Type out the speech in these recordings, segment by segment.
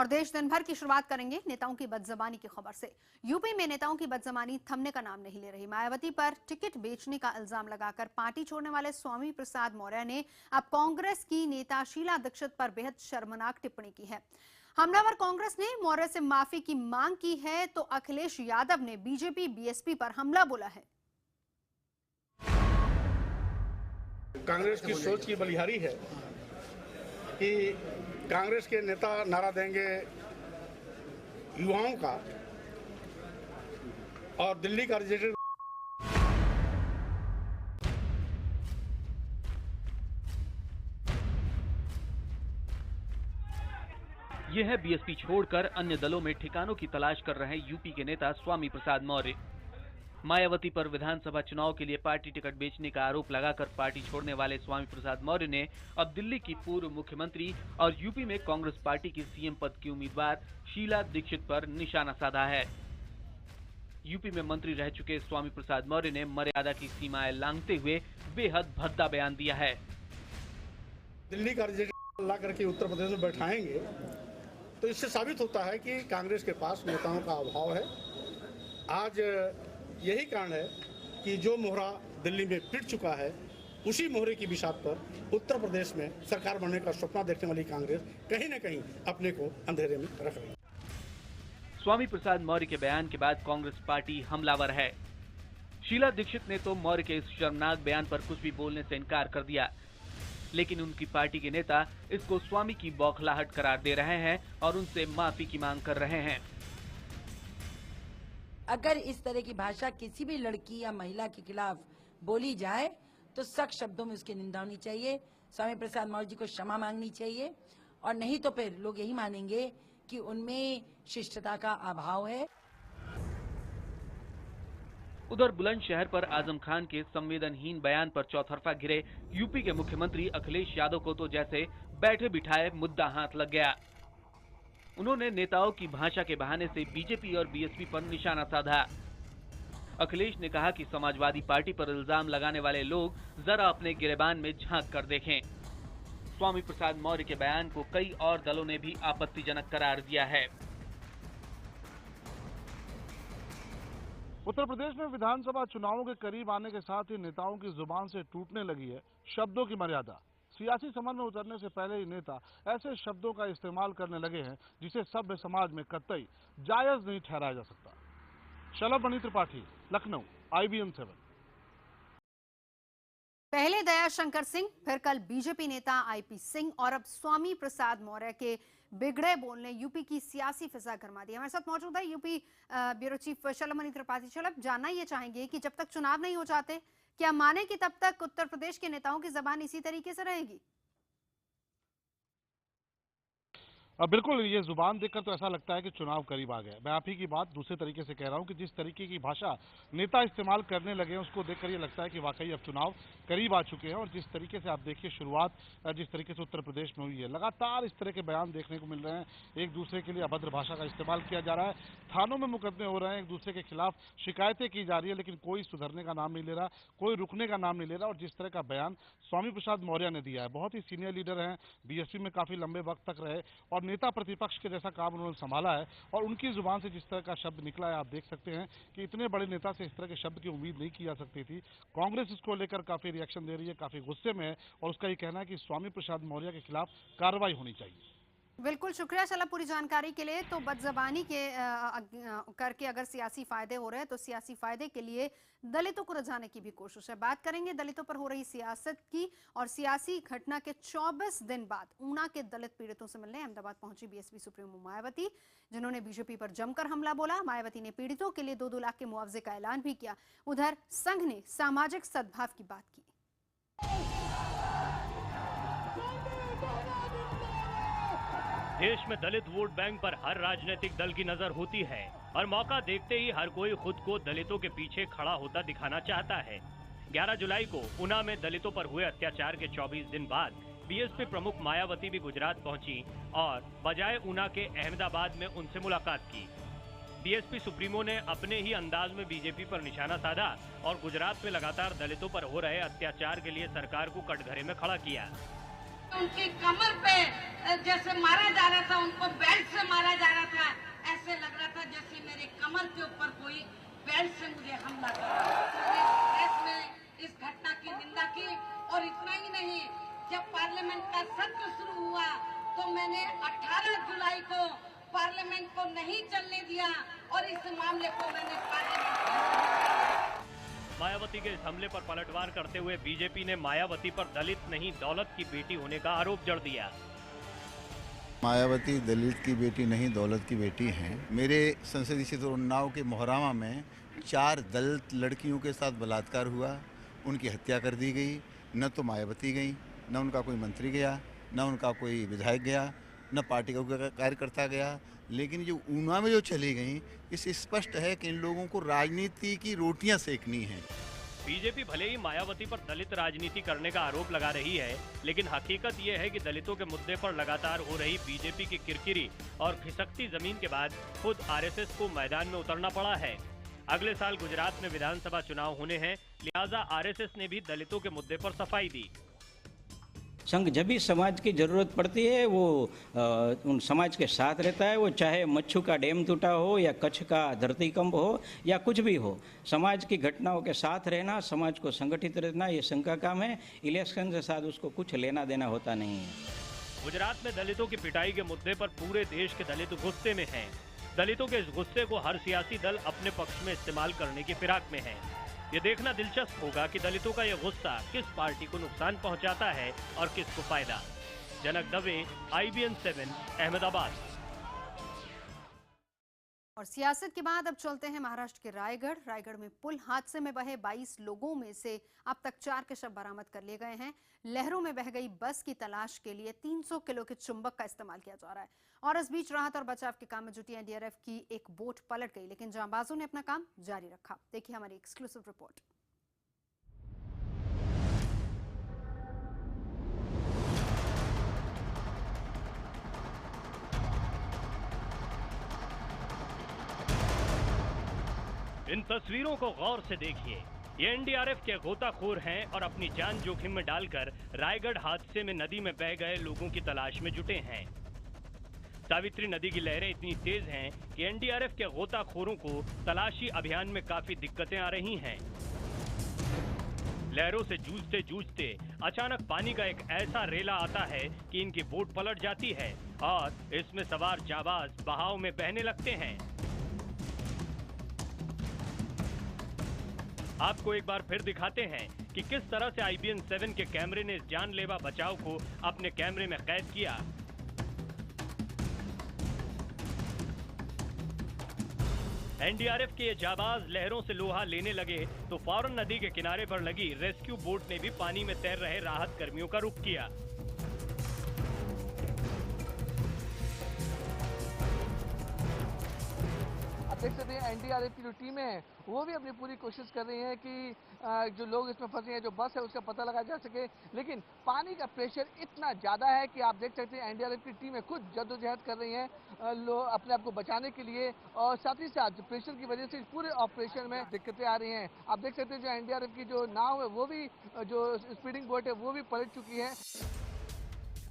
और देश दिन भर की शुरुआत करेंगे नेताओं की बदजबानी की खबर से। यूपी में नेताओं की बदजबानी थमने का नाम नहीं ले रही। मायावती पर टिकट बेचने का इल्जाम लगाकर पार्टी छोड़ने वाले स्वामी प्रसाद मौर्य ने अब कांग्रेस की नेता शीला दीक्षित पर बेहद शर्मनाक टिप्पणी की है। हमलावर कांग्रेस ने मौर्य से माफी की मांग की है तो अखिलेश यादव ने बीजेपी बीएसपी पर हमला बोला है। कांग्रेस की सोच की बलिहारी है कि कांग्रेस के नेता नारा देंगे युवाओं का और दिल्ली का रिजल्ट। यह है बीएसपी छोड़कर अन्य दलों में ठिकानों की तलाश कर रहे यूपी के नेता स्वामी प्रसाद मौर्य। मायावती पर विधानसभा चुनाव के लिए पार्टी टिकट बेचने का आरोप लगाकर पार्टी छोड़ने वाले स्वामी प्रसाद मौर्य ने अब दिल्ली की पूर्व मुख्यमंत्री और यूपी में कांग्रेस पार्टी की सीएम पद की उम्मीदवार शीला दीक्षित पर निशाना साधा है। यूपी में मंत्री रह चुके स्वामी प्रसाद मौर्य ने मर्यादा की सीमाएं लांघते हुए बेहद भद्दा बयान दिया है। दिल्ली का रिजल्ट ला करके उत्तर प्रदेश में बैठाएंगे तो इससे साबित होता है कि कांग्रेस के पास नेताओं का अभाव है। आज यही कारण है कि जो मोहरा दिल्ली में पिट चुका है, उसी मोहरे की बिसात पर उत्तर प्रदेश में सरकार बनने का सपना देखने वाली कांग्रेस कहीं न कहीं अपने को अंधेरे में रख रही है। स्वामी प्रसाद मौर्य के बयान के बाद कांग्रेस पार्टी हमलावर है। शीला दीक्षित ने तो मौर्य के इस शर्मनाक बयान पर कुछ भी बोलने से इनकार कर दिया, लेकिन उनकी पार्टी के नेता इसको स्वामी की बौखलाहट करार दे रहे हैं और उनसे माफी की मांग कर रहे हैं। अगर इस तरह की भाषा किसी भी लड़की या महिला के खिलाफ बोली जाए तो सख्त शब्दों में उसकी निंदा होनी चाहिए। स्वामी प्रसाद मौर्य जी को क्षमा मांगनी चाहिए और नहीं तो फिर लोग यही मानेंगे कि उनमें शिष्टता का अभाव है। उधर बुलंदशहर पर आजम खान के संवेदनहीन बयान पर चौतरफा घिरे यूपी के मुख्यमंत्री अखिलेश यादव को तो जैसे बैठे बिठाए मुद्दा हाथ लग गया। उन्होंने नेताओं की भाषा के बहाने से बीजेपी और बीएसपी पर निशाना साधा। अखिलेश ने कहा कि समाजवादी पार्टी पर इल्जाम लगाने वाले लोग जरा अपने गिरेबान में झांक कर देखें। स्वामी प्रसाद मौर्य के बयान को कई और दलों ने भी आपत्तिजनक करार दिया है। उत्तर प्रदेश में विधानसभा चुनावों के करीब आने के साथ ही नेताओं की जुबान से टूटने लगी है शब्दों की मर्यादा। सियासी समर में उतरने से पहले ही नेता ऐसे शब्दों का इस्तेमाल करने लगे हैं जिसे सभ्य समाज में कतई जायज नहीं ठहराया जा सकता। शलभ मणि त्रिपाठी, लखनऊ, IBN 7। पहले दयाशंकर सिंह, फिर कल बीजेपी नेता IP सिंह और अब स्वामी प्रसाद मौर्य के बिगड़े बोलने यूपी की सियासी फिजा गरमा दी। हमारे साथ मौजूद है यूपी ब्यूरो चीफ शलभ मणि त्रिपाठी। शलभ, जानना ये चाहेंगे कि जब तक चुनाव नहीं हो जाते क्या माने कि तब तक उत्तर प्रदेश के नेताओं की जबान इसी तरीके से रहेगी? बिल्कुल, ये जुबान देखकर तो ऐसा लगता है कि चुनाव करीब आ गया। मैं आप ही की बात दूसरे तरीके से कह रहा हूं कि जिस तरीके की भाषा नेता इस्तेमाल करने लगे हैं उसको देखकर ये लगता है कि वाकई अब चुनाव करीब आ चुके हैं। और जिस तरीके से आप देखिए शुरुआत जिस तरीके से उत्तर प्रदेश में हुई है, लगातार इस तरह के बयान देखने को मिल रहे हैं। एक दूसरे के लिए अभद्र भाषा का इस्तेमाल किया जा रहा है, थानों में मुकदमे हो रहे हैं, एक दूसरे के खिलाफ शिकायतें की जा रही है, लेकिन कोई सुधरने का नाम नहीं ले रहा, कोई रुकने का नाम नहीं ले रहा। और जिस तरह का बयान स्वामी प्रसाद मौर्य ने दिया है, बहुत ही सीनियर लीडर हैं, बीएसपी में काफी लंबे वक्त तक रहे और नेता प्रतिपक्ष के जैसा काम उन्होंने संभाला है। और उनकी जुबान से जिस तरह का शब्द निकला है, आप देख सकते हैं कि इतने बड़े नेता से इस तरह के शब्द की उम्मीद नहीं की जा सकती थी। कांग्रेस इसको लेकर काफी रिएक्शन दे रही है, काफी गुस्से में है और उसका ये कहना है कि स्वामी प्रसाद मौर्य के खिलाफ कार्रवाई होनी चाहिए। बिल्कुल, शुक्रिया शलभ पूरी जानकारी के लिए। तो बदजबानी के करके अगर सियासी फायदे हो रहे हैं तो सियासी फायदे के लिए दलितों को रजाने की भी कोशिश है। बात करेंगे दलितों पर हो रही सियासत की। और सियासी घटना के 24 दिन बाद ऊना के दलित पीड़ितों से मिलने अहमदाबाद पहुंची बीएसपी सुप्रीमो मायावती, जिन्होंने बीजेपी पर जमकर हमला बोला। मायावती ने पीड़ितों के लिए 2-2 लाख के मुआवजे का ऐलान भी किया। उधर संघ ने सामाजिक सद्भाव की बात की। देश में दलित वोट बैंक पर हर राजनीतिक दल की नजर होती है और मौका देखते ही हर कोई खुद को दलितों के पीछे खड़ा होता दिखाना चाहता है। 11 जुलाई को ऊना में दलितों पर हुए अत्याचार के 24 दिन बाद बीएसपी प्रमुख मायावती भी गुजरात पहुंची और बजाय ऊना के अहमदाबाद में उनसे मुलाकात की। बीएसपी सुप्रीमो ने अपने ही अंदाज में बीजेपी पर निशाना साधा और गुजरात में लगातार दलितों पर हो रहे अत्याचार के लिए सरकार को कटघरे में खड़ा किया। उनकी कमर पे जैसे मारा जा रहा था, उनको बेल्ट से मारा जा रहा था, ऐसे लग रहा था जैसे मेरे कमर के ऊपर कोई बेल्ट से मुझे हमला कर रहा था। प्रेस में इस घटना की निंदा की और इतना ही नहीं, जब पार्लियामेंट का सत्र शुरू हुआ तो मैंने 18 जुलाई को पार्लियामेंट को नहीं चलने दिया और इस मामले को मैंने पार्लियामेंट। मायावती के इस हमले पर पलटवार करते हुए बीजेपी ने मायावती पर दलित नहीं दौलत की बेटी होने का आरोप जड़ दिया। मायावती दलित की बेटी नहीं दौलत की बेटी हैं। मेरे संसदीय क्षेत्र उन्नाव के मोहरामा में 4 दलित लड़कियों के साथ बलात्कार हुआ, उनकी हत्या कर दी गई। न तो मायावती गई, न उनका कोई मंत्री गया, न उनका कोई विधायक गया, न पार्टी का कोई कार्यकर्ता गया। लेकिन जो ऊना में जो चली गई, इससे स्पष्ट है कि इन लोगों को राजनीति की रोटियां सेकनी हैं। बीजेपी भले ही मायावती पर दलित राजनीति करने का आरोप लगा रही है, लेकिन हकीकत ये है कि दलितों के मुद्दे पर लगातार हो रही बीजेपी की किरकिरी और खिसकती जमीन के बाद खुद आरएसएस को मैदान में उतरना पड़ा है। अगले साल गुजरात में विधानसभा चुनाव होने हैं, लिहाजा आरएसएस ने भी दलितों के मुद्दे पर सफाई दी। संघ जब भी समाज की जरूरत पड़ती है वो उन समाज के साथ रहता है, वो चाहे मच्छू का डैम टूटा हो या कच्छ का धरतीकंप हो या कुछ भी हो। समाज की घटनाओं के साथ रहना, समाज को संगठित रहना, ये संघ का काम है। इलेक्शन के साथ उसको कुछ लेना देना होता नहीं है। गुजरात में दलितों की पिटाई के मुद्दे पर पूरे देश के दलित गुस्से में हैं। दलितों के इस गुस्से को हर सियासी दल अपने पक्ष में इस्तेमाल करने की फिराक में है। ये देखना दिलचस्प होगा कि दलितों का यह गुस्सा किस पार्टी को नुकसान पहुंचाता है और किसको फायदा। जनक दवे, IBN 7, अहमदाबाद। और सियासत के बाद अब चलते हैं महाराष्ट्र के रायगढ़ में पुल हादसे में बहे 22 लोगों में से अब तक 4 के शव बरामद कर लिए गए हैं। लहरों में बह गई बस की तलाश के लिए 300 किलो के चुंबक का इस्तेमाल किया जा रहा है और इस बीच राहत और बचाव के काम में जुटी एनडीआरएफ की एक बोट पलट गई, लेकिन जांबाजों ने अपना काम जारी रखा। देखिए हमारी एक्सक्लूसिव रिपोर्ट। इन तस्वीरों को गौर से देखिए। ये एनडीआरएफ के गोताखोर हैं और अपनी जान जोखिम में डालकर रायगढ़ हादसे में नदी में बह गए लोगों की तलाश में जुटे हैं। सावित्री नदी की लहरें इतनी तेज हैं कि एनडीआरएफ के गोताखोरों को तलाशी अभियान में काफी दिक्कतें आ रही हैं। लहरों से जूझते जूझते अचानक पानी का एक ऐसा रेला आता है कि इनकी बोट पलट जाती है और इसमें सवार जाबाज बहाव में बहने लगते हैं। आपको एक बार फिर दिखाते हैं कि किस तरह से IBN 7 के कैमरे ने इस जानलेवा बचाव को अपने कैमरे में कैद किया। एनडीआरएफ के ये जाबाज लहरों से लोहा लेने लगे तो फौरन नदी के किनारे पर लगी रेस्क्यू बोट ने भी पानी में तैर रहे राहत कर्मियों का रुख किया। देख सकते हैं एनडीआरएफ की जो टीमें हैं वो भी अपनी पूरी कोशिश कर रही हैं कि जो लोग इसमें फंसे हैं, जो बस है उसका पता लगाया जा सके, लेकिन पानी का प्रेशर इतना ज़्यादा है कि आप देख सकते हैं एनडीआरएफ की टीमें खुद जद्दोजहद कर रही हैं अपने आप को बचाने के लिए और साथ ही साथ प्रेशर की वजह से पूरे ऑपरेशन में दिक्कतें आ रही हैं। आप देख सकते हैं जो एनडीआरएफ की जो नाव है वो भी, जो स्पीडिंग बोट है वो भी पलट चुकी है।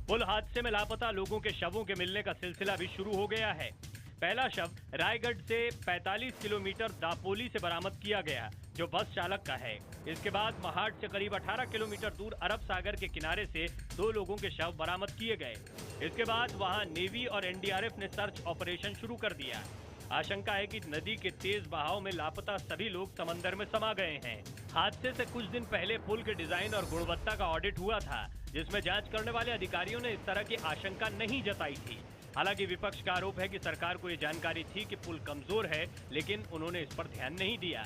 पुल हादसे में लापता लोगों के शवों के मिलने का सिलसिला भी शुरू हो गया है। पहला शव रायगढ़ से 45 किलोमीटर दापोली से बरामद किया गया, जो बस चालक का है। इसके बाद महाड से करीब 18 किलोमीटर दूर अरब सागर के किनारे से 2 लोगों के शव बरामद किए गए। इसके बाद वहां नेवी और एनडीआरएफ ने सर्च ऑपरेशन शुरू कर दिया। आशंका है कि नदी के तेज बहाव में लापता सभी लोग समंदर में समा गए हैं। हादसे से कुछ दिन पहले पुल के डिजाइन और गुणवत्ता का ऑडिट हुआ था, जिसमें जांच करने वाले अधिकारियों ने इस तरह की आशंका नहीं जताई थी। हालांकि विपक्ष का आरोप है कि सरकार को ये जानकारी थी कि पुल कमजोर है, लेकिन उन्होंने इस पर ध्यान नहीं दिया।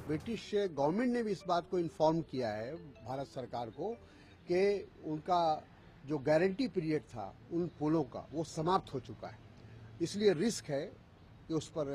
ब्रिटिश गवर्नमेंट ने भी इस बात को इन्फॉर्म किया है भारत सरकार को कि उनका जो गारंटी पीरियड था उन पुलों का वो समाप्त हो चुका है, इसलिए रिस्क है कि उस पर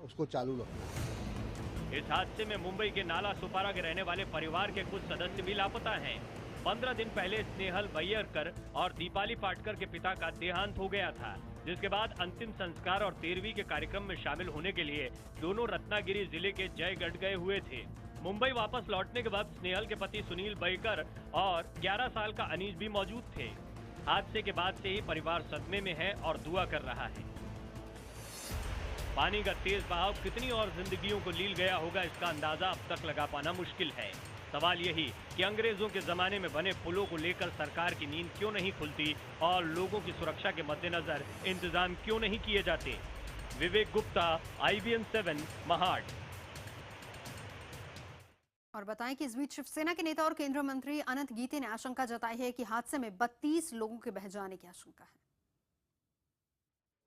उसको चालू रखना। इस हादसे में मुंबई के नाला सुपारा के रहने वाले परिवार के कुछ सदस्य भी लापता हैं। 15 दिन पहले स्नेहल वैयरकर और दीपाली पाटकर के पिता का देहांत हो गया था, जिसके बाद अंतिम संस्कार और 13वीं के कार्यक्रम में शामिल होने के लिए दोनों रत्नागिरी जिले के जयगढ़ गए हुए थे। मुंबई वापस लौटने के बाद स्नेहल के पति सुनील बैकर और 11 साल का अनीश भी मौजूद थे। हादसे के बाद से ही परिवार सदमे में है और दुआ कर रहा है। पानी का तेज बहाव कितनी और जिंदगियों को लील गया होगा, इसका अंदाजा अब तक लगा पाना मुश्किल है। सवाल यही कि अंग्रेजों के जमाने में बने पुलों को लेकर सरकार की नींद क्यों नहीं खुलती और लोगों की सुरक्षा के मद्देनजर इंतजाम क्यों नहीं किए जाते। विवेक गुप्ता, IBN 7, महाड। और बताएं कि इस बीच शिवसेना के नेता और केंद्रीय मंत्री अनंत गीते ने आशंका जताई है कि हादसे में 32 लोगों के बह जाने की आशंका है।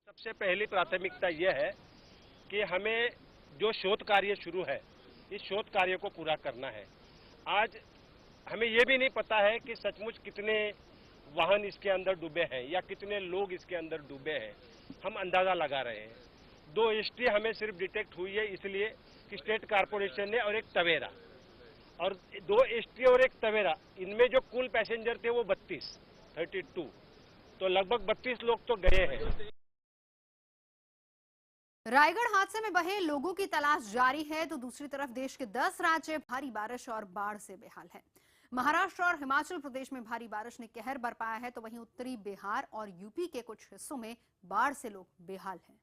सबसे पहली प्राथमिकता यह है कि हमें जो शोध कार्य शुरू है, इस शोध कार्य को पूरा करना है। आज हमें ये भी नहीं पता है कि सचमुच कितने वाहन इसके अंदर डूबे हैं या कितने लोग इसके अंदर डूबे हैं। हम अंदाजा लगा रहे हैं। 2 एसटी हमें सिर्फ डिटेक्ट हुई है, इसलिए कि स्टेट कारपोरेशन ने और एक तवेरा, और 2 एसटी और एक तवेरा, इनमें जो कुल पैसेंजर थे वो 32, तो लगभग 32 लोग तो गए हैं। रायगढ़ हादसे में बहे लोगों की तलाश जारी है तो दूसरी तरफ देश के 10 राज्य भारी बारिश और बाढ़ से बेहाल हैं। महाराष्ट्र और हिमाचल प्रदेश में भारी बारिश ने कहर बरपाया है तो वहीं उत्तरी बिहार और यूपी के कुछ हिस्सों में बाढ़ से लोग बेहाल हैं।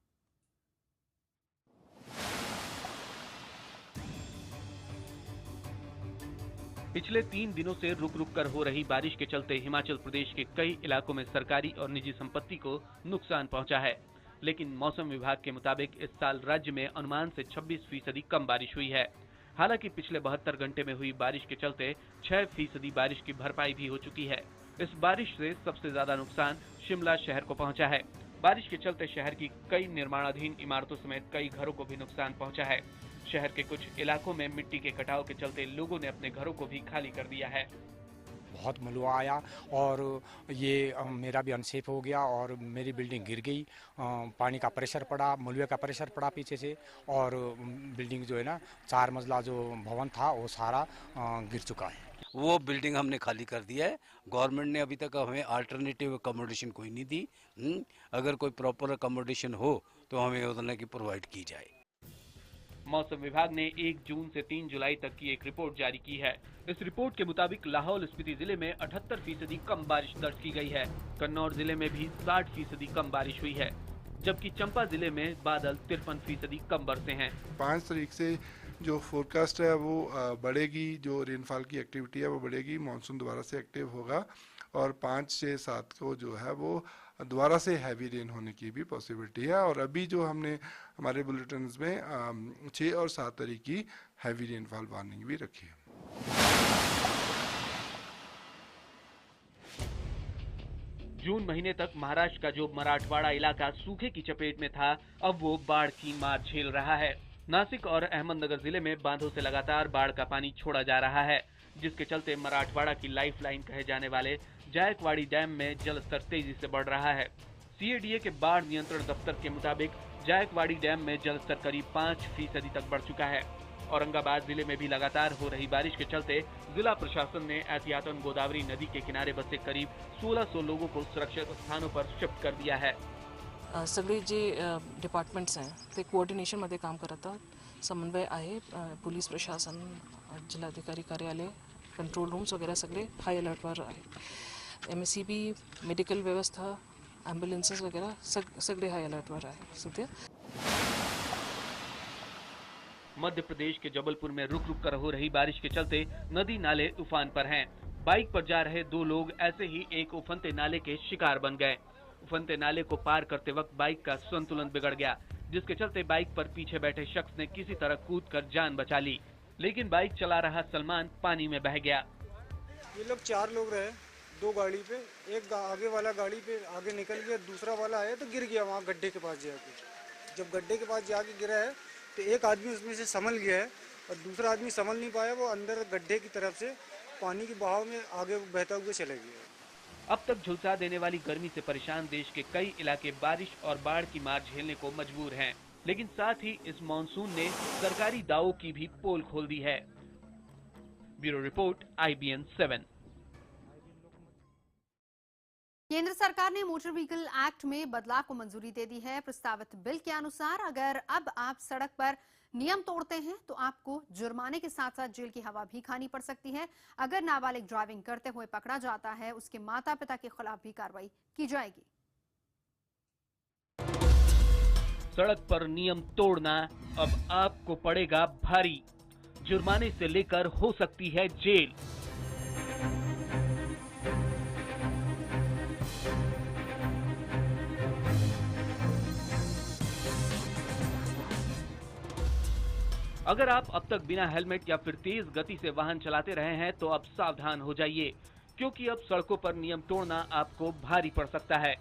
पिछले 3 दिनों से रुक रुक कर हो रही बारिश के चलते हिमाचल प्रदेश के कई इलाकों में सरकारी और निजी संपत्ति को नुकसान पहुंचा है, लेकिन मौसम विभाग के मुताबिक इस साल राज्य में अनुमान से 26% कम बारिश हुई है। हालांकि पिछले 72 घंटे में हुई बारिश के चलते 6% बारिश की भरपाई भी हो चुकी है। इस बारिश से सबसे ज्यादा नुकसान शिमला शहर को पहुंचा है। बारिश के चलते शहर की कई निर्माणाधीन इमारतों समेत कई घरों को भी नुकसान पहुंचा है। शहर के कुछ इलाकों में मिट्टी के कटाव के चलते लोगों ने अपने घरों को भी खाली कर दिया है। बहुत मलबा आया और ये मेरा भी अनसेफ हो गया और मेरी बिल्डिंग गिर गई। पानी का प्रेशर पड़ा, मलबे का प्रेशर पड़ा पीछे से, और बिल्डिंग जो है ना, 4 मंजिला जो भवन था वो सारा गिर चुका है। वो बिल्डिंग हमने खाली कर दिया है। गवर्नमेंट ने अभी तक हमें अल्टरनेटिव अकोमोडेशन कोई नहीं दी। अगर कोई प्रॉपर अकोमोडेशन हो तो हमें उतना की प्रोवाइड की जाए। मौसम विभाग ने 1 जून से 3 जुलाई तक की एक रिपोर्ट जारी की है। इस रिपोर्ट के मुताबिक लाहौल स्पीति जिले में 78% कम बारिश दर्ज की गई है। कन्नौज जिले में भी 60% कम बारिश हुई है, जबकि चंपा जिले में बादल 53% कम बरसे हैं। 5 तारीख से जो फोरकास्ट है वो बढ़ेगी, जो रेनफॉल की एक्टिविटी है वो बढ़ेगी, मानसून दोबारा से एक्टिव होगा और 5 से 7 को जो है वो दोबारा से हैवी रेन होने की भी पॉसिबिलिटी है। और अभी जो हमने हमारे बुलेटिन्स में 6 और 7 तारीख की हैवी रेनफॉल वार्निंग भी रखी है। जून महीने तक महाराष्ट्र का जो मराठवाड़ा इलाका सूखे की चपेट में था, अब वो बाढ़ की मार झेल रहा है। नासिक और अहमदनगर जिले में बांधों से लगातार बाढ़ का पानी छोड़ा जा रहा है, जिसके चलते मराठवाड़ा की लाइफलाइन कहे जाने वाले जायकवाड़ी डैम में जलस्तर तेजी से बढ़ रहा है। CADA के बाढ़ नियंत्रण दफ्तर के मुताबिक जायकवाड़ी डैम में जलस्तर करीब 5% तक बढ़ चुका है। औरंगाबाद जिले में भी लगातार हो रही बारिश के चलते जिला प्रशासन ने एहतियातन गोदावरी नदी के किनारे बसे करीब 1600 लोगों को सुरक्षित स्थानों पर शिफ्ट कर दिया है। सगळे जे डिपार्टमेंट्स हैं ते कोऑर्डिनेशनमध्ये काम करतात. समन्वय आहे. पोलीस प्रशासन, जिल्हाधिकारी कार्यालय, कंट्रोल रूम्स वगैरह सगळे हाई अलर्टवर आहे. MSCB, मेडिकल व्यवस्था, ॲम्ब्युलन्सेस वगैरह सगळे हाई अलर्टवर आहे सध्या. मध्य प्रदेश के जबलपुर में रुक रुक कर हो रही बारिश के चलते नदी नाले उफान पर हैं। बाइक पर जा रहे 2 लोग ऐसे ही एक उफनते नाले के शिकार बन गए। उफनते नाले को पार करते वक्त बाइक का संतुलन बिगड़ गया, जिसके चलते बाइक पर पीछे बैठे शख्स ने किसी तरह कूदकर जान बचा ली, लेकिन बाइक चला रहा सलमान पानी में बह गया। ये लोग 4 लोग रहे, 2 गाड़ी पे, एक आगे वाला गाड़ी पे आगे निकल गया, दूसरा वाला आया तो गिर गया वहाँ गड्ढे के पास जाके। जब गड्ढे के पास जाके गिरा है तो एक आदमी उसमें से संभल गया है और दूसरा आदमी संभल नहीं पाया, वो अंदर गड्ढे की तरफ से पानी के बहाव में आगे बहता हुआ चले गया। अब तक झुलसा देने वाली गर्मी से परेशान देश के कई इलाके बारिश और बाढ़ की मार झेलने को मजबूर हैं, लेकिन साथ ही इस मानसून ने सरकारी दावों की भी पोल खोल दी है। Bureau report, IBN 7। केंद्र सरकार सरकार ने मोटर व्हीकल एक्ट में बदलाव को मंजूरी दे दी है। प्रस्तावित बिल के अनुसार अगर अब आप सड़क पर नियम तोड़ते हैं तो आपको जुर्माने के साथ साथ जेल की हवा भी खानी पड़ सकती है। अगर नाबालिग ड्राइविंग करते हुए पकड़ा जाता है, उसके माता पिता के खिलाफ भी कार्रवाई की जाएगी। सड़क पर नियम तोड़ना अब आपको पड़ेगा भारी। जुर्माने से लेकर हो सकती है जेल। अगर आप अब तक बिना हेलमेट या फिर तेज गति से वाहन चलाते रहे हैं तो अब सावधान हो जाइए, क्योंकि अब सड़कों पर नियम तोड़ना आपको भारी पड़ सकता है।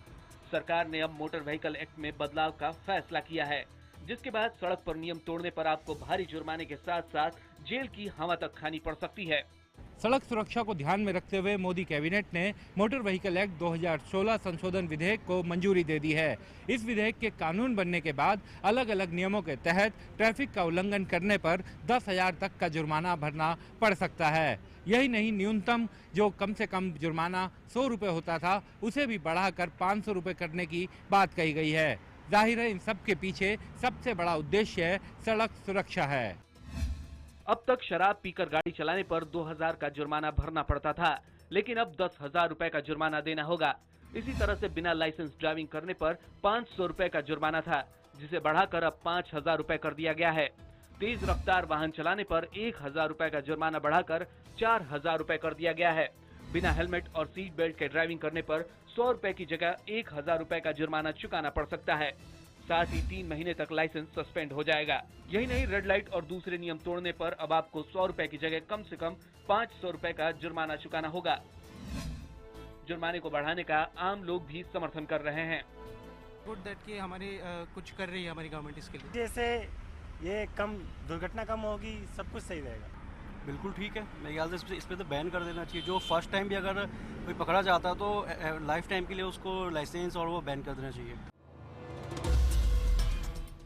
सरकार ने अब मोटर व्हीकल एक्ट में बदलाव का फैसला किया है, जिसके बाद सड़क पर नियम तोड़ने पर आपको भारी जुर्माने के साथ साथ जेल की हवा तक खानी पड़ सकती है। सड़क सुरक्षा को ध्यान में रखते हुए मोदी कैबिनेट ने मोटर व्हीकल एक्ट 2016 संशोधन विधेयक को मंजूरी दे दी है। इस विधेयक के कानून बनने के बाद अलग अलग नियमों के तहत ट्रैफिक का उल्लंघन करने पर 10,000 तक का जुर्माना भरना पड़ सकता है। यही नहीं, न्यूनतम जो कम से कम जुर्माना 100 रुपये होता था, उसे भी बढ़ाकर 500 रुपये करने की बात कही गई है। जाहिर है इन सब के पीछे सबसे बड़ा उद्देश्य सड़क सुरक्षा है। अब तक शराब पीकर गाड़ी चलाने पर 2,000 का जुर्माना भरना पड़ता था, लेकिन अब 10,000 रुपए का जुर्माना देना होगा। इसी तरह से बिना लाइसेंस ड्राइविंग करने पर 500 रुपए का जुर्माना था, जिसे बढ़ाकर अब 5,000 रुपए कर दिया गया है। तेज रफ्तार वाहन चलाने पर 1,000 रुपए का जुर्माना बढ़ाकर 4,000 रुपए कर दिया गया है। बिना हेलमेट और सीट बेल्ट के ड्राइविंग करने पर 100 रुपए की जगह 1,000 रुपए का जुर्माना चुकाना पड़ सकता है। साथ ही 3 महीने तक लाइसेंस सस्पेंड हो जाएगा। यही नहीं, रेड लाइट और दूसरे नियम तोड़ने पर अब आपको 100 रुपए की जगह कम से कम 500 रुपए का जुर्माना चुकाना होगा। जुर्माने को बढ़ाने का आम लोग भी समर्थन कर रहे हैं। गुड दैट कि हमारी कुछ कर रही है हमारी गवर्नमेंट इसके लिए। जैसे ये कम दुर्घटना कम होगी, सब कुछ सही रहेगा। बिल्कुल ठीक है, मेरे ख्याल से इस पे तो बैन कर देना चाहिए। जो फर्स्ट टाइम भी अगर कोई पकड़ा जाता है तो लाइफ टाइम के लिए उसको लाइसेंस और वो बैन कर देना चाहिए।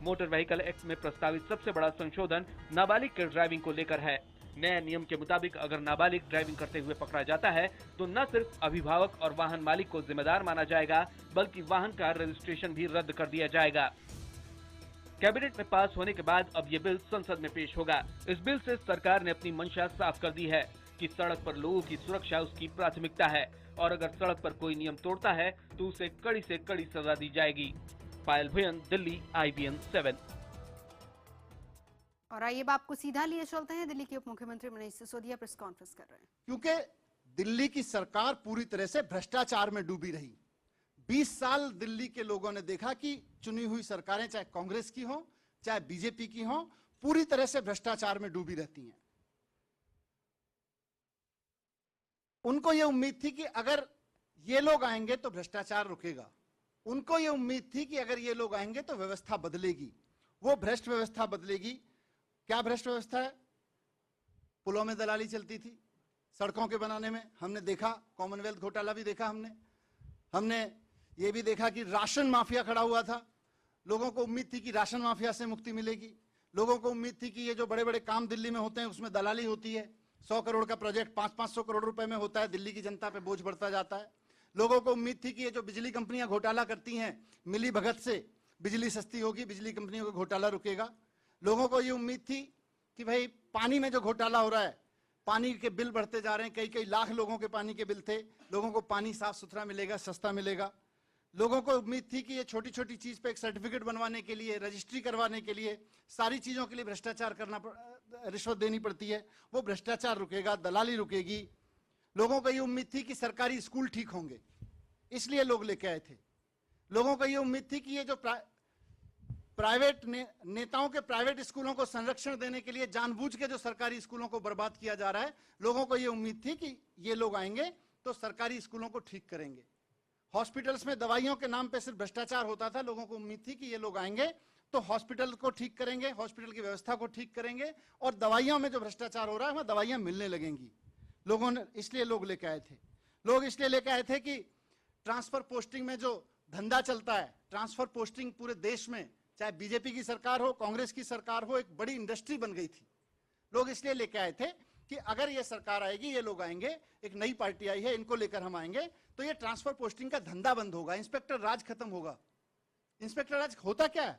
मोटर व्हीकल एक्ट में प्रस्तावित सबसे बड़ा संशोधन नाबालिग के ड्राइविंग को लेकर है। नए नियम के मुताबिक अगर नाबालिग ड्राइविंग करते हुए पकड़ा जाता है तो न सिर्फ अभिभावक और वाहन मालिक को जिम्मेदार माना जाएगा, बल्कि वाहन का रजिस्ट्रेशन भी रद्द कर दिया जाएगा। कैबिनेट में पास होने के बाद अब ये बिल संसद में पेश होगा। इस बिल से सरकार ने अपनी मंशा साफ कर दी है कि सड़क पर लोगों की सुरक्षा उसकी प्राथमिकता है और अगर सड़क पर कोई नियम तोड़ता है तो उसे कड़ी से कड़ी सजा दी जाएगी। पायल भुयन, दिल्ली, IBN 7। और आइए अब आपको सीधा लिए चलते हैं। दिल्ली के उप मुख्यमंत्री मनीष सिसोदिया प्रेस कॉन्फ्रेंस कर रहे हैं, क्योंकि दिल्ली की सरकार पूरी तरह से भ्रष्टाचार में डूबी रही। 20 साल दिल्ली के लोगों ने देखा कि चुनी हुई सरकारें चाहे कांग्रेस की हो चाहे बीजेपी की हो, पूरी तरह से भ्रष्टाचार में डूबी रहती हैं। उनको ये उम्मीद थी कि अगर ये लोग आएंगे तो भ्रष्टाचार रुकेगा। उनको ये उम्मीद थी कि अगर ये लोग आएंगे तो व्यवस्था बदलेगी, वो भ्रष्ट व्यवस्था बदलेगी। क्या भ्रष्ट व्यवस्था है? पुलों में दलाली चलती थी, सड़कों के बनाने में हमने देखा, कॉमनवेल्थ घोटाला भी देखा हमने ये भी देखा कि राशन माफिया खड़ा हुआ था। लोगों को उम्मीद थी कि राशन माफिया से मुक्ति मिलेगी। लोगों को उम्मीद थी कि ये जो बड़े बड़े काम दिल्ली में होते हैं उसमें दलाली होती है। 100 करोड़ का प्रोजेक्ट 500-500 करोड़ रुपए में होता है, दिल्ली की जनता पे बोझ बढ़ता जाता है। लोगों को उम्मीद थी कि ये जो बिजली कंपनियां घोटाला करती हैं, मिली भगत से बिजली सस्ती होगी, बिजली कंपनियों का घोटाला रुकेगा। लोगों को ये उम्मीद थी कि भाई पानी में जो घोटाला हो रहा है, पानी के बिल बढ़ते जा रहे हैं, कई लाख लोगों के पानी के बिल थे, लोगों को पानी साफ सुथरा मिलेगा, सस्ता मिलेगा। लोगों को उम्मीद थी कि ये छोटी छोटी चीज पे एक सर्टिफिकेट बनवाने के लिए, रजिस्ट्री करवाने के लिए, सारी चीजों के लिए भ्रष्टाचार करना, रिश्वत देनी पड़ती है, वो भ्रष्टाचार रुकेगा, दलाली रुकेगी। लोगों को ये उम्मीद थी कि सरकारी स्कूल ठीक होंगे, इसलिए लोग लेके आए थे। लोगों को ये उम्मीद थी कि ये जो प्राइवेट नेताओं के प्राइवेट स्कूलों को संरक्षण देने के लिए जानबूझ के जो सरकारी स्कूलों को बर्बाद किया जा रहा है, लोगों को ये उम्मीद थी कि ये लोग आएंगे तो सरकारी स्कूलों को ठीक करेंगे। हॉस्पिटल्स में दवाइयों के नाम पे सिर्फ भ्रष्टाचार होता था। लोगों को उम्मीद थी कि ये लोग आएंगे तो हॉस्पिटल को ठीक करेंगे, हॉस्पिटल की व्यवस्था को ठीक करेंगे और दवाइयों में जो भ्रष्टाचार हो रहा है वहां दवाइयां मिलने लगेंगी। लोगों ने इसलिए लोग लेके आए थे। लोग इसलिए लेके आए थे कि ट्रांसफर पोस्टिंग में जो धंधा चलता है, ट्रांसफर पोस्टिंग पूरे देश में, चाहे बीजेपी की सरकार हो, कांग्रेस की सरकार हो, एक बड़ी इंडस्ट्री बन गई थी। लोग इसलिए लेके आए थे कि अगर ये सरकार आएगी, ये लोग आएंगे, एक नई पार्टी आई है, इनको लेकर हम आएंगे, तो ये ट्रांसफर पोस्टिंग का धंधा बंद होगा, इंस्पेक्टर राज खत्म होगा। इंस्पेक्टर राज होता क्या है?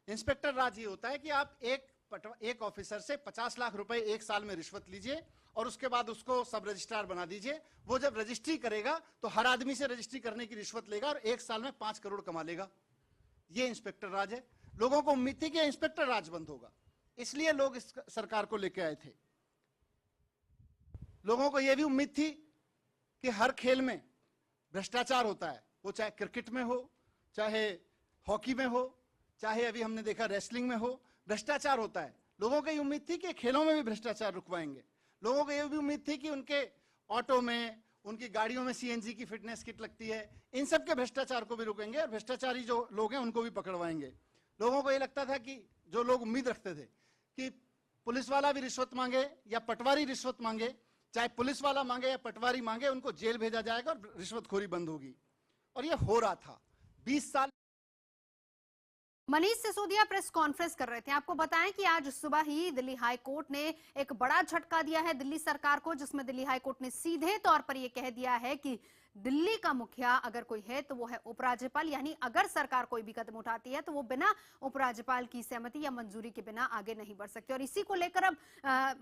इंस्पेक्टर राज ये होता है कि आप एक ऑफिसर से 50 लाख रुपए एक साल में रिश्वत लीजिए और उसके बाद उसको सब रजिस्ट्रार बना दीजिए। वो जब रजिस्ट्री करेगा तो हर आदमी से रजिस्ट्री करने की रिश्वत लेगा और एक साल में 5 करोड़ कमा लेगा। ये इंस्पेक्टर राज है। लोगों को उम्मीद थी कि इंस्पेक्टर राज बंद होगा, इसलिए लोग इस सरकार को लेकर आए थे। लोगों को यह भी उम्मीद थी कि हर खेल में भ्रष्टाचार होता है, वो चाहे क्रिकेट में हो, चाहे हॉकी में हो, चाहे अभी हमने देखा रेसलिंग में हो, भ्रष्टाचार होता है। लोगों को ये उम्मीद थी कि खेलों में भी भ्रष्टाचार रुकवाएंगे। लोगों को ये भी उम्मीद थी कि उनके ऑटो में, उनकी गाड़ियों में सीएनजी की फिटनेस किट लगती है, इन सब के भ्रष्टाचार को भी रोकेंगे और भ्रष्टाचारी जो लोग हैं उनको भी पकड़वाएंगे। लोगों को ये लगता था कि जो लोग उम्मीद रखते थे कि पुलिस वाला भी रिश्वत मांगे या पटवारी रिश्वत मांगे, चाहे पुलिस वाला मांगे या पटवारी मांगे, उनको जेल भेजा जाएगा और रिश्वतखोरी बंद होगी। और ये हो रहा था 20 साल। मनीष सिसोदिया प्रेस कॉन्फ्रेंस कर रहे थे। आपको बताएं कि आज सुबह ही दिल्ली हाई कोर्ट ने एक बड़ा झटका दिया है दिल्ली सरकार को, जिसमें दिल्ली हाई कोर्ट ने सीधे तौर पर यह कह दिया है कि दिल्ली का मुखिया अगर कोई है तो वो है उपराज्यपाल, यानी अगर सरकार कोई भी कदम उठाती है तो वो बिना उपराज्यपाल की सहमति या मंजूरी के बिना आगे नहीं बढ़ सकती। और इसी को लेकर अब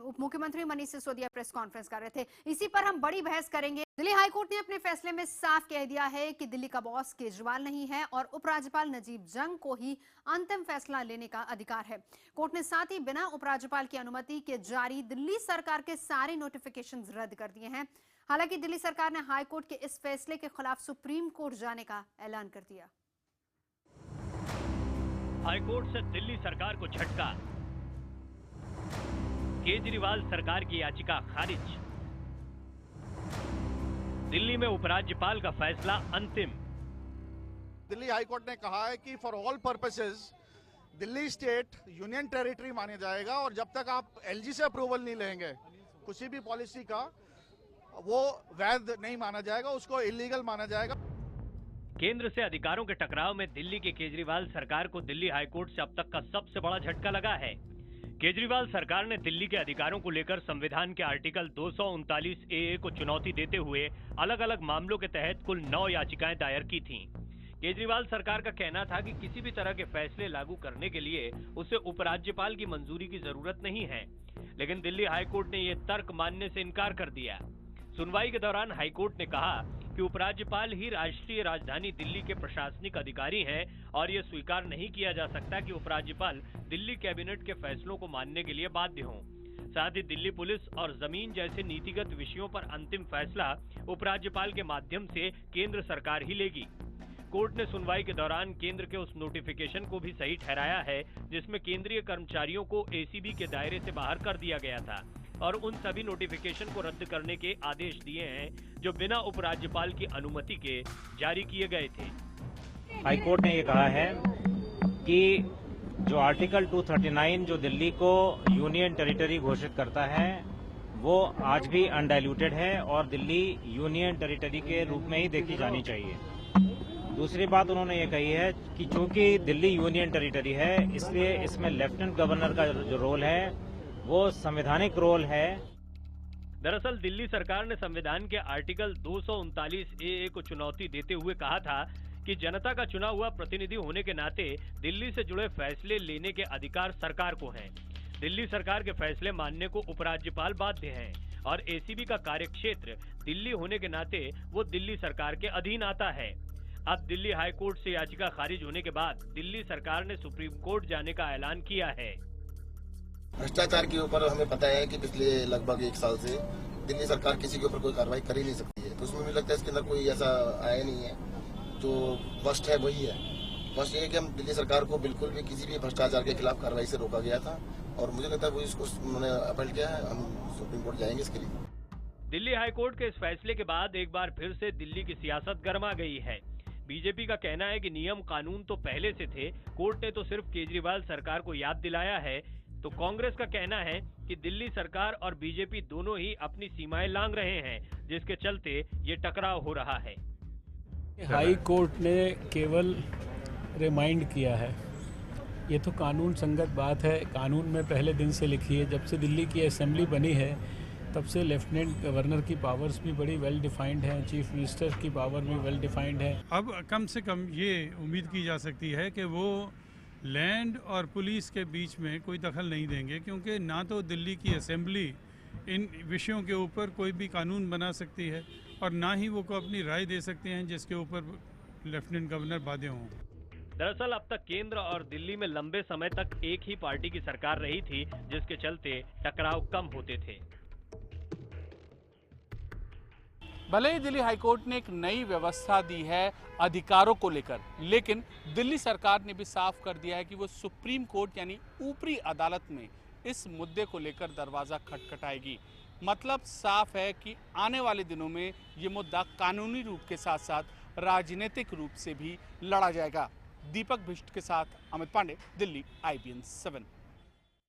उप मुख्यमंत्री मनीष सिसोदिया प्रेस कॉन्फ्रेंस कर रहे थे। इसी पर हम बड़ी बहस करेंगे। दिल्ली हाईकोर्ट ने अपने फैसले में साफ कह दिया है कि दिल्ली का बॉस केजरीवाल नहीं है और उपराज्यपाल नजीब जंग को ही अंतिम फैसला लेने का अधिकार है। कोर्ट ने साथ ही बिना उपराज्यपाल की अनुमति के जारी दिल्ली सरकार के सारे नोटिफिकेशन रद्द कर दिए हैं। हालांकि दिल्ली सरकार ने हाई कोर्ट के इस फैसले के खिलाफ सुप्रीम कोर्ट जाने का ऐलान कर दिया। हाई कोर्ट से दिल्ली सरकार को झटका, केजरीवाल सरकार की याचिका खारिज, दिल्ली में उपराज्यपाल का फैसला अंतिम। दिल्ली हाई कोर्ट ने कहा है कि for all purposes Delhi state union territory माना जाएगा और जब तक आप एलजी से अप्रूवल नहीं लेंगे किसी भी पॉलिसी का, वो वैध नहीं माना जाएगा, उसको इलीगल माना जाएगा। केंद्र से अधिकारों के टकराव में दिल्ली की केजरीवाल सरकार को दिल्ली हाईकोर्ट से अब तक का सबसे बड़ा झटका लगा है। केजरीवाल सरकार ने दिल्ली के अधिकारों को लेकर संविधान के आर्टिकल 239 ए को चुनौती देते हुए अलग अलग मामलों के तहत कुल 9 याचिकाएं दायर की थीं। केजरीवाल सरकार का कहना था कि किसी भी तरह के फैसले लागू करने के लिए उसे उपराज्यपाल की मंजूरी की जरूरत नहीं है, लेकिन दिल्ली हाईकोर्ट ने यह तर्क मानने से इनकार कर दिया। सुनवाई के दौरान हाईकोर्ट ने कहा कि उपराज्यपाल ही राष्ट्रीय राजधानी दिल्ली के प्रशासनिक अधिकारी हैं और यह स्वीकार नहीं किया जा सकता कि उपराज्यपाल दिल्ली कैबिनेट के फैसलों को मानने के लिए बाध्य हों। साथ ही दिल्ली पुलिस और जमीन जैसे नीतिगत विषयों पर अंतिम फैसला उपराज्यपाल के माध्यम से केंद्र सरकार ही लेगी। कोर्ट ने सुनवाई के दौरान केंद्र के उस नोटिफिकेशन को भी सही ठहराया है जिसमें केंद्रीय कर्मचारियों को एसीबी के दायरे से बाहर कर दिया गया था और उन सभी नोटिफिकेशन को रद्द करने के आदेश दिए हैं जो बिना उपराज्यपाल की अनुमति के जारी किए गए थे। हाईकोर्ट ने ये कहा है कि जो आर्टिकल 239 जो दिल्ली को यूनियन टेरिटरी घोषित करता है वो आज भी अनडाइल्यूटेड है और दिल्ली यूनियन टेरिटरी के रूप में ही देखी जानी चाहिए। दूसरी बात उन्होंने ये कही है कि चूंकि दिल्ली यूनियन टेरिटरी है इसलिए इसमें लेफ्टिनेंट गवर्नर का जो रोल है वो संवैधानिक रोल है। दरअसल दिल्ली सरकार ने संविधान के आर्टिकल 239 ए को चुनौती देते हुए कहा था कि जनता का चुना हुआ प्रतिनिधि होने के नाते दिल्ली से जुड़े फैसले लेने के अधिकार सरकार को हैं। दिल्ली सरकार के फैसले मानने को उपराज्यपाल बाध्य हैं और एसीबी का कार्यक्षेत्र दिल्ली होने के नाते वो दिल्ली सरकार के अधीन आता है। अब दिल्ली हाई कोर्ट से याचिका खारिज होने के बाद दिल्ली सरकार ने सुप्रीम कोर्ट जाने का ऐलान किया है। भ्रष्टाचार के ऊपर हमें पता है कि पिछले लगभग 1 साल से दिल्ली सरकार किसी के ऊपर कोई कार्रवाई कर ही नहीं सकती है, तो उसमें मुझे लगता है इसके अंदर कोई ऐसा आया नहीं है। जो फर्स्ट है वही है, फर्स्ट ये है कि हम दिल्ली सरकार को बिल्कुल भी किसी भी भ्रष्टाचार के खिलाफ कार्रवाई से रोका गया था और मुझे लगता है वो इसको उन्होंने अपील किया है, हम सुप्रीम कोर्ट जाएंगे इसके लिए। दिल्ली हाईकोर्ट के इस फैसले के बाद एक बार फिर से दिल्ली की सियासत गर्मा गई है। बीजेपी का कहना है कि नियम कानून तो पहले से थे, कोर्ट ने तो सिर्फ केजरीवाल सरकार को याद दिलाया है। तो कांग्रेस का कहना है कि दिल्ली सरकार और बीजेपी दोनों ही अपनी सीमाएं लांघ रहे हैं, जिसके चलते ये टकराव हो रहा है। हाई कोर्ट ने केवल रिमाइंड किया है, ये तो कानून संगत बात है, कानून में पहले दिन से लिखी है। जब से दिल्ली की असेंबली बनी है तब से लेफ्टिनेंट गवर्नर की पावर्स भी बड़ी वेल डिफाइंड हैं, चीफ मिनिस्टर की पावर भी वेल डिफाइंड है। अब कम से कम ये उम्मीद की जा सकती है कि वो लैंड और पुलिस के बीच में कोई दखल नहीं देंगे, क्योंकि ना तो दिल्ली की असेंबली इन विषयों के ऊपर कोई भी कानून बना सकती है और ना ही वो को अपनी राय दे सकते हैं जिसके ऊपर लेफ्टिनेंट गवर्नर बाध्य हों। दरअसल अब तक केंद्र और दिल्ली में लंबे समय तक एक ही पार्टी की सरकार रही थी, जिसके चलते टकराव कम होते थे। भले ही दिल्ली हाईकोर्ट ने एक नई व्यवस्था दी है अधिकारों को लेकर, लेकिन दिल्ली सरकार ने भी साफ कर दिया है कि वो सुप्रीम कोर्ट यानी ऊपरी अदालत में इस मुद्दे को लेकर दरवाजा खटखटाएगी। मतलब साफ है कि आने वाले दिनों में ये मुद्दा कानूनी रूप के साथ साथ राजनीतिक रूप से भी लड़ा जाएगा। दीपक भिष्ट के साथ अमित पांडे, दिल्ली, IBN 7।